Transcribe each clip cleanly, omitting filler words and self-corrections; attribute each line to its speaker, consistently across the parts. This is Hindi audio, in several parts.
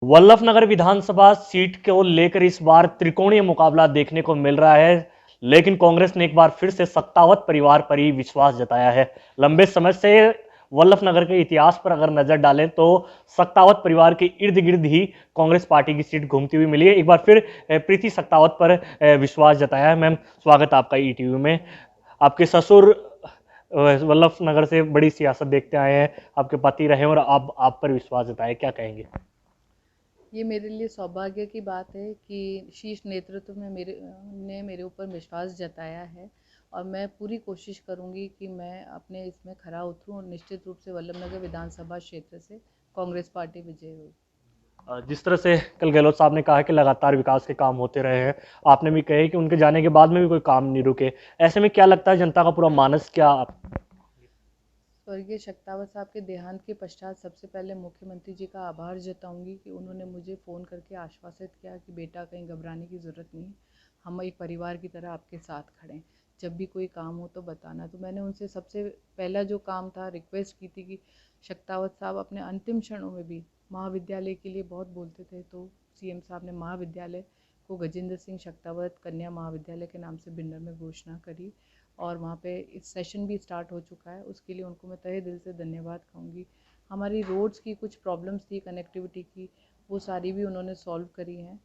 Speaker 1: वल्लभनगर विधानसभा सीट को लेकर इस बार त्रिकोणीय मुकाबला देखने को मिल रहा है। लेकिन कांग्रेस ने एक बार फिर से सत्तावत परिवार पर ही विश्वास जताया है। लंबे समय से वल्लभनगर के इतिहास पर अगर नजर डालें तो सत्तावत परिवार के इर्द गिर्द ही कांग्रेस पार्टी की सीट घूमती हुई मिली है। एक बार फिर प्रीति सत्तावत पर विश्वास जताया है। मैम, स्वागत आपका ईटीवी में। आपके ससुर वल्लभनगर से बड़ी सियासत देखते आए हैं, आपके पति रहे और आप पर विश्वास जताए, क्या कहेंगे?
Speaker 2: ये मेरे लिए सौभाग्य की बात है कि शीर्ष नेतृत्व में मेरे ऊपर विश्वास जताया है और मैं पूरी कोशिश करूंगी कि मैं अपने इसमें खरा उतरूं और निश्चित रूप से वल्लभनगर विधानसभा क्षेत्र से कांग्रेस पार्टी विजयी हुई।
Speaker 1: जिस तरह से कल गहलोत साहब ने कहा कि लगातार विकास के काम होते रहे हैं, आपने भी कहे कि उनके जाने के बाद में भी कोई काम नहीं रुके। ऐसे में क्या लगता है जनता का पूरा मानस क्या
Speaker 2: स्वर्गीय शक्तावत साहब के देहांत के पश्चात सबसे पहले मुख्यमंत्री जी का आभार जताऊंगी कि उन्होंने मुझे फ़ोन करके आश्वासित किया कि बेटा कहीं घबराने की ज़रूरत नहीं, हम एक परिवार की तरह आपके साथ खड़े हैं, जब भी कोई काम हो तो बताना। तो मैंने उनसे सबसे पहला जो काम था रिक्वेस्ट की थी कि शक्तावत साहब अपने अंतिम क्षणों में भी महाविद्यालय के लिए बहुत बोलते थे, तो सीएम साहब ने महाविद्यालय को गजेंद्र सिंह शक्तावत कन्या महाविद्यालय के नाम से भिंडर में घोषणा करी और वहाँ पे इस सेशन भी स्टार्ट हो चुका है। उसके लिए उनको मैं तहे दिल से धन्यवाद कहूँगी। हमारी रोड्स की कुछ प्रॉब्लम्स थी कनेक्टिविटी की, वो सारी भी उन्होंने सॉल्व करी हैं।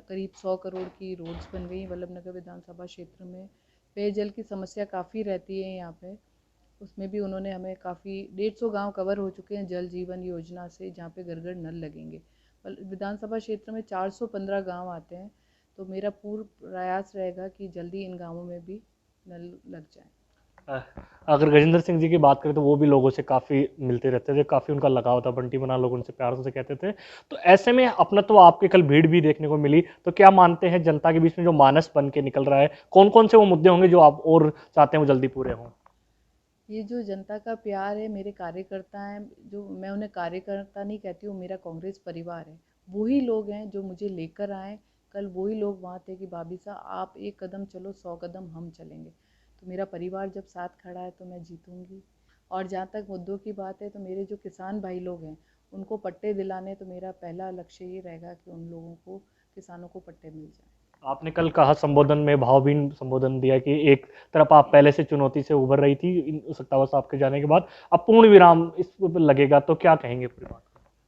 Speaker 2: करीब 100 करोड़ की रोड्स बन गई वल्लभनगर विधानसभा क्षेत्र में। पेयजल की समस्या काफ़ी रहती है यहाँ पे, उसमें भी उन्होंने हमें काफ़ी 150 गांव कवर हो चुके हैं जल जीवन योजना से, जहाँ पे घर घर नल लगेंगे। विधानसभा क्षेत्र में 415 गांव आते हैं, तो मेरा पूर्ण प्रयास रहेगा कि जल्दी इन गांवों में भी नल लग जाए।
Speaker 1: अगर गजेंद्र सिंह जी की बात करें तो वो भी लोगों से काफ़ी मिलते रहते थे, काफ़ी उनका लगाव था, बंटी बना लोग उनसे प्यार से कहते थे। तो ऐसे में अपना तो आपके कल भीड़ भी देखने को मिली, तो क्या मानते हैं जनता के बीच में जो मानस बन के निकल रहा है, कौन कौन से वो मुद्दे होंगे जो आप और चाहते हैं वो जल्दी पूरे हों?
Speaker 2: ये जो जनता का प्यार है, मेरे कार्यकर्ता हैं, जो मैं उन्हें कार्यकर्ता नहीं कहती हूँ, मेरा कांग्रेस परिवार है। वही लोग हैं जो मुझे लेकर आए। कल वही लोग वहाँ थे कि भाभी साहब आप एक कदम चलो 100 कदम हम चलेंगे। तो मेरा परिवार जब साथ खड़ा है तो मैं जीतूंगी। और जहाँ तक मुद्दों की बात है, तो मेरे जो किसान भाई लोग हैं उनको पट्टे दिलाने, तो मेरा पहला लक्ष्य ये रहेगा कि उन लोगों को, किसानों को पट्टे मिल जाए।
Speaker 1: आपने कल कहा संबोधन में भावभीन संबोधन दिया कि एक तरफ आप पहले से चुनौती से उभर रही थी सत्तावर साहब के जाने के बाद, अब पूर्ण विराम इस पर लगेगा, तो क्या कहेंगे पूरी बात?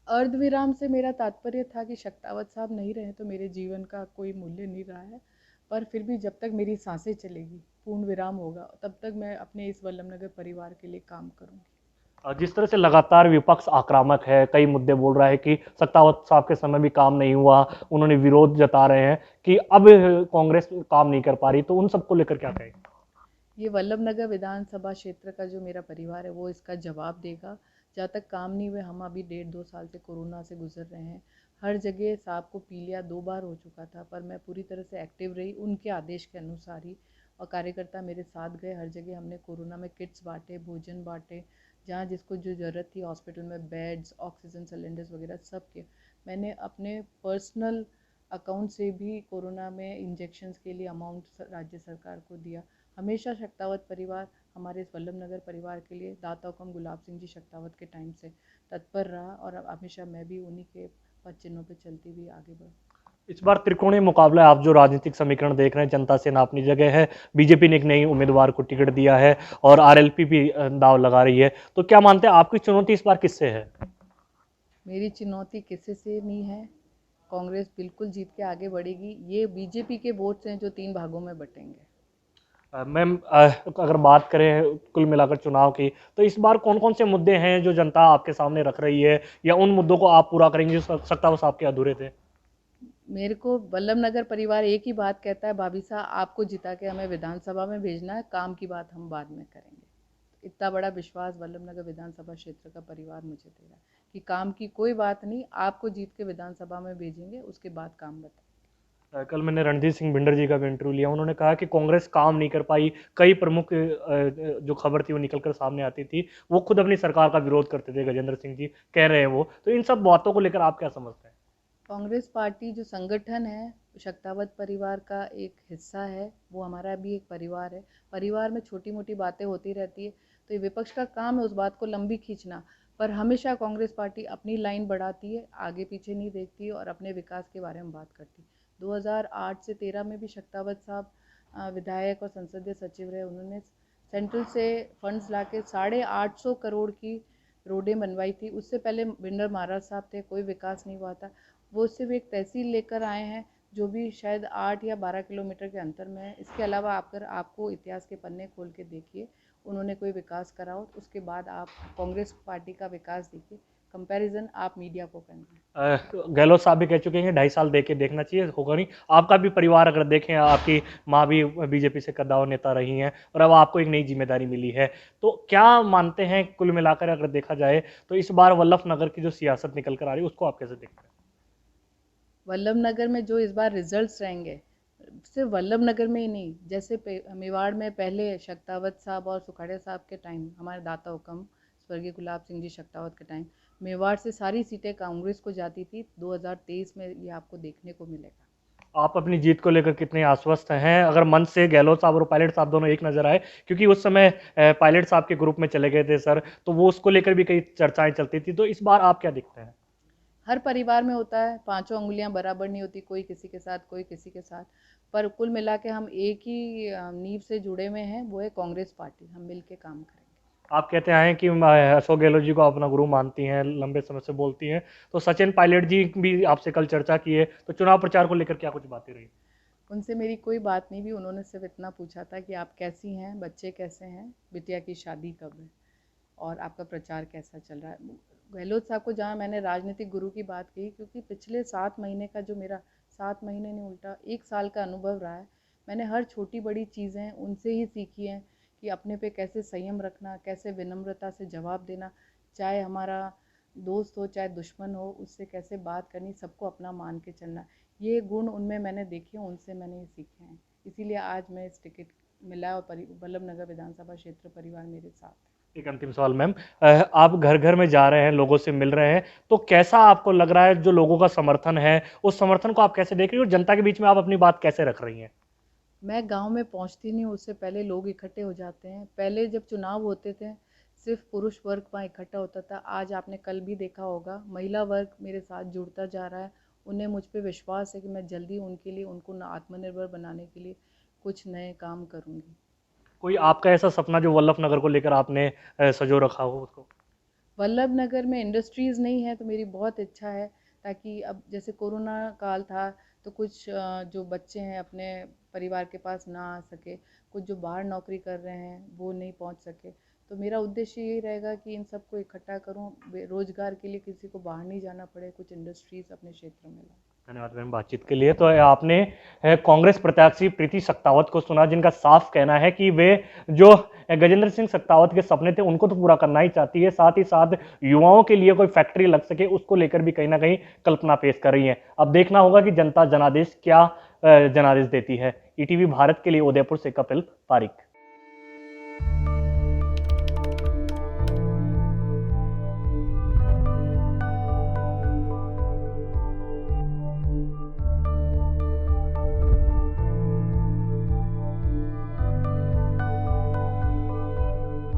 Speaker 2: अर्धविराम से मेरा तात्पर्य था कि शक्तावत साहब नहीं रहे तो मेरे जीवन का कोई मूल्य नहीं रहा है, पर फिर भी जब तक मेरी सांसें चलेगी पूर्ण विराम होगा, तब तक मैं अपने इस वल्लभनगर परिवार के लिए काम करूंगी।
Speaker 1: जिस तरह से लगातार विपक्ष आक्रामक है, कई मुद्दे बोल रहा है कि सत्तावत साहब के समय भी काम नहीं हुआ, उन्होंने विरोध जता रहे हैं कि अब कांग्रेस काम नहीं कर पा रही, तो उन सबको लेकर क्या कहें?
Speaker 2: ये वल्लभनगर विधानसभा क्षेत्र का जो मेरा परिवार है वो इसका जवाब देगा। जहाँ तक काम नहीं हुए, हम अभी 1.5-2 साल से कोरोना से गुजर रहे हैं। हर जगह सांप को पीलिया 2 बार हो चुका था, पर मैं पूरी तरह से एक्टिव रही उनके आदेश के अनुसार ही, और कार्यकर्ता मेरे साथ गए। हर जगह हमने कोरोना में किट्स बांटे, भोजन बांटे, जहाँ जिसको जो ज़रूरत थी हॉस्पिटल में बेड्स, ऑक्सीजन सिलेंडर्स वगैरह सब के। मैंने अपने पर्सनल अकाउंट से भी कोरोना में इंजेक्शन्स के लिए अमाउंट राज्य सरकार को दिया। हमेशा शक्तावत परिवार हमारे इस वल्लभनगर परिवार के लिए दाता हुकम गुलाब सिंह जी शक्तावत के टाइम से तत्पर रहा, और अब हमेशा मैं भी उन्हीं के पद चिन्हों पर चलती हुई आगे बढ़।
Speaker 1: इस बार त्रिकोणीय मुकाबला है, आप जो राजनीतिक समीकरण देख रहे हैं, जनता सेना अपनी जगह है, बीजेपी ने एक नई उम्मीदवार को टिकट दिया है और आरएलपी भी दाव लगा रही है, तो क्या मानते हैं आपकी चुनौती इस बार किससे है?
Speaker 2: मेरी चुनौती किसी से नहीं है, कांग्रेस बिल्कुल जीत के आगे बढ़ेगी। ये बीजेपी के वोट्स हैं जो 3 भागों में बटेंगे।
Speaker 1: मैम, अगर बात करें कुल मिलाकर चुनाव की, तो इस बार कौन कौन से मुद्दे हैं जो जनता आपके सामने रख रही है, या उन मुद्दों को आप पूरा करेंगे जो सत्ता बस आपके अधूरे थे?
Speaker 2: मेरे को वल्लभनगर परिवार एक ही बात कहता है, भाभी साहब आपको जिता के हमें विधानसभा में भेजना है, काम की बात हम बाद में करेंगे। इतना बड़ा विश्वास वल्लभनगर विधानसभा क्षेत्र का परिवार मुझे दे रहा है कि काम की कोई बात नहीं, आपको जीत के विधानसभा में भेजेंगे, उसके बाद काम बताएं।
Speaker 1: कल मैंने रणजीत सिंह भिंडर जी का भी इंटरव्यू लिया, उन्होंने कहा कि कांग्रेस काम नहीं कर पाई। कई प्रमुख जो खबर थी वो निकल कर सामने आती थी, वो खुद अपनी सरकार का विरोध करते थे, गजेंद्र सिंह जी कह रहे हैं वो, तो इन सब बातों को लेकर आप क्या समझते हैं?
Speaker 2: कांग्रेस पार्टी जो संगठन है, शक्तावत परिवार का एक हिस्सा है, वो हमारा भी एक परिवार है। परिवार में छोटी मोटी बातें होती रहती है, तो ये विपक्ष का काम है उस बात को लंबी खींचना। पर हमेशा कांग्रेस पार्टी अपनी लाइन बढ़ाती है, आगे पीछे नहीं देखती है और अपने विकास के बारे में बात करती है। 2008 से 13 में भी शक्तावत साहब विधायक और संसदीय सचिव रहे। उन्होंने सेंट्रल से फंड्स लाके 850 करोड़ की रोडें बनवाई थी। उससे पहले बिंडर महाराज साहब थे, कोई विकास नहीं हुआ था। वो सिर्फ एक तहसील लेकर आए हैं जो भी शायद 8 या 12 किलोमीटर के अंतर में है। इसके अलावा आपको इतिहास के पन्ने खोल के देखिए, उन्होंने कोई विकास करा हो, उसके बाद आप कांग्रेस पार्टी का विकास देखिए। कंपैरिजन आप मीडिया को करना।
Speaker 1: गहलोत साहब भी कह चुके हैं 2.5 साल देख के देखना चाहिए, होगा नहीं। आपका भी परिवार अगर देखें, आपकी माँ भी बीजेपी से कद्दावर नेता रही हैं और अब आपको एक नई जिम्मेदारी मिली है, तो क्या मानते हैं कुल मिलाकर अगर देखा जाए तो इस बार वल्लभ नगर की जो सियासत निकल कर आ रही है उसको आप कैसे देखते हैं?
Speaker 2: वल्लभ नगर में जो इस बार रिजल्ट्स रहेंगे, सिर्फ वल्लभ नगर में ही नहीं, जैसे मेवाड़ में पहले शक्तावत साहब और सुखाड़िया साहब के टाइम, हमारे दाता हुक्म स्वर्गीय गुलाब सिंह जी शक्तावत के टाइम मेवाड़ से सारी सीटें कांग्रेस को जाती थी। 2023 में ये आपको देखने को मिलेगा।
Speaker 1: आप अपनी जीत को लेकर कितने आश्वस्त हैं? अगर मन से गहलोत साहब और पायलट साहब दोनों एक नजर आए, क्योंकि उस समय पायलट साहब के ग्रुप में चले गए थे सर, तो वो उसको लेकर भी कई चर्चाएं चलती थी, तो इस बार आप क्या दिखते हैं?
Speaker 2: हर परिवार में होता है, पांचों अंगुलियां बराबर नहीं होती, कोई किसी के साथ कोई किसी के साथ, पर कुल मिला के हम एक ही नींव से जुड़े हुए हैं, वो है कांग्रेस पार्टी। हम मिल के काम करेंगे।
Speaker 1: आप कहते हैं कि अशोक गहलोत जी को अपना गुरु मानती हैं, लंबे समय से बोलती हैं, तो सचिन पायलट जी भी आपसे कल चर्चा की है, तो चुनाव प्रचार को लेकर क्या कुछ बातें रही?
Speaker 2: उनसे मेरी कोई बात नहीं हुई, उन्होंने सिर्फ इतना पूछा था कि आप कैसी हैं, बच्चे कैसे हैं, बिटिया की शादी कब है और आपका प्रचार कैसा चल रहा है। गहलोत साहब को जहाँ मैंने राजनीतिक गुरु की बात कही, क्योंकि पिछले 7 महीने का जो मेरा 7 महीने नहीं उल्टा 1 साल का अनुभव रहा है, मैंने हर छोटी बड़ी चीज़ें उनसे ही सीखी हैं कि अपने पे कैसे संयम रखना, कैसे विनम्रता से जवाब देना, चाहे हमारा दोस्त हो चाहे दुश्मन हो, उससे कैसे बात करनी, सबको अपना मान के चलना। ये गुण उनमें मैंने देखे हैं, उनसे मैंने ये सीखे हैं। इसीलिए आज मैं इस टिकट मिला और वल्लभ नगर विधानसभा क्षेत्र परिवार मेरे साथ है।
Speaker 1: एक अंतिम सवाल मैम, आप घर घर में जा रहे हैं, लोगों से मिल रहे हैं, तो कैसा आपको लग रहा है जो लोगों का समर्थन है, उस समर्थन को आप कैसे देख रही हो और जनता के बीच में आप अपनी बात कैसे रख रही हैं?
Speaker 2: मैं गांव में पहुंचती नहीं हूँ, उससे पहले लोग इकट्ठे हो जाते हैं। पहले जब चुनाव होते थे सिर्फ पुरुष वर्ग वहाँ इकट्ठा होता था। आज आपने कल भी देखा होगा महिला वर्ग मेरे साथ जुड़ता जा रहा है। उन्हें मुझ पे विश्वास है कि मैं जल्दी उनके लिए, उनको आत्मनिर्भर बनाने के लिए कुछ नए काम करूँगी।
Speaker 1: कोई आपका ऐसा सपना जो वल्लभ नगर को लेकर आपने सजो रखा हो उसको?
Speaker 2: वल्लभ नगर में इंडस्ट्रीज़ नहीं है, तो मेरी बहुत इच्छा है ताकि अब जैसे कोरोना काल था तो कुछ जो बच्चे हैं अपने परिवार के पास ना आ सके, कुछ जो बाहर नौकरी कर रहे हैं वो नहीं पहुंच सके, तो मेरा उद्देश्य यही रहेगा कि इन सबको इकट्ठा करूं, रोजगार के लिए किसी को बाहर नहीं जाना पड़े, कुछ इंडस्ट्रीज़ अपने क्षेत्र में लाऊं।
Speaker 1: धन्यवाद मैम बातचीत के लिए। तो आपने कांग्रेस प्रत्याशी प्रीति शक्तावत को सुना, जिनका साफ कहना है कि वे जो गजेंद्र सिंह शक्तावत के सपने थे उनको तो पूरा करना ही चाहती है, साथ ही साथ युवाओं के लिए कोई फैक्ट्री लग सके उसको लेकर भी कहीं ना कहीं कल्पना पेश कर रही है। अब देखना होगा कि जनता जनादेश क्या जनादेश देती है। ईटीवी भारत के लिए उदयपुर से कपिल पारिक।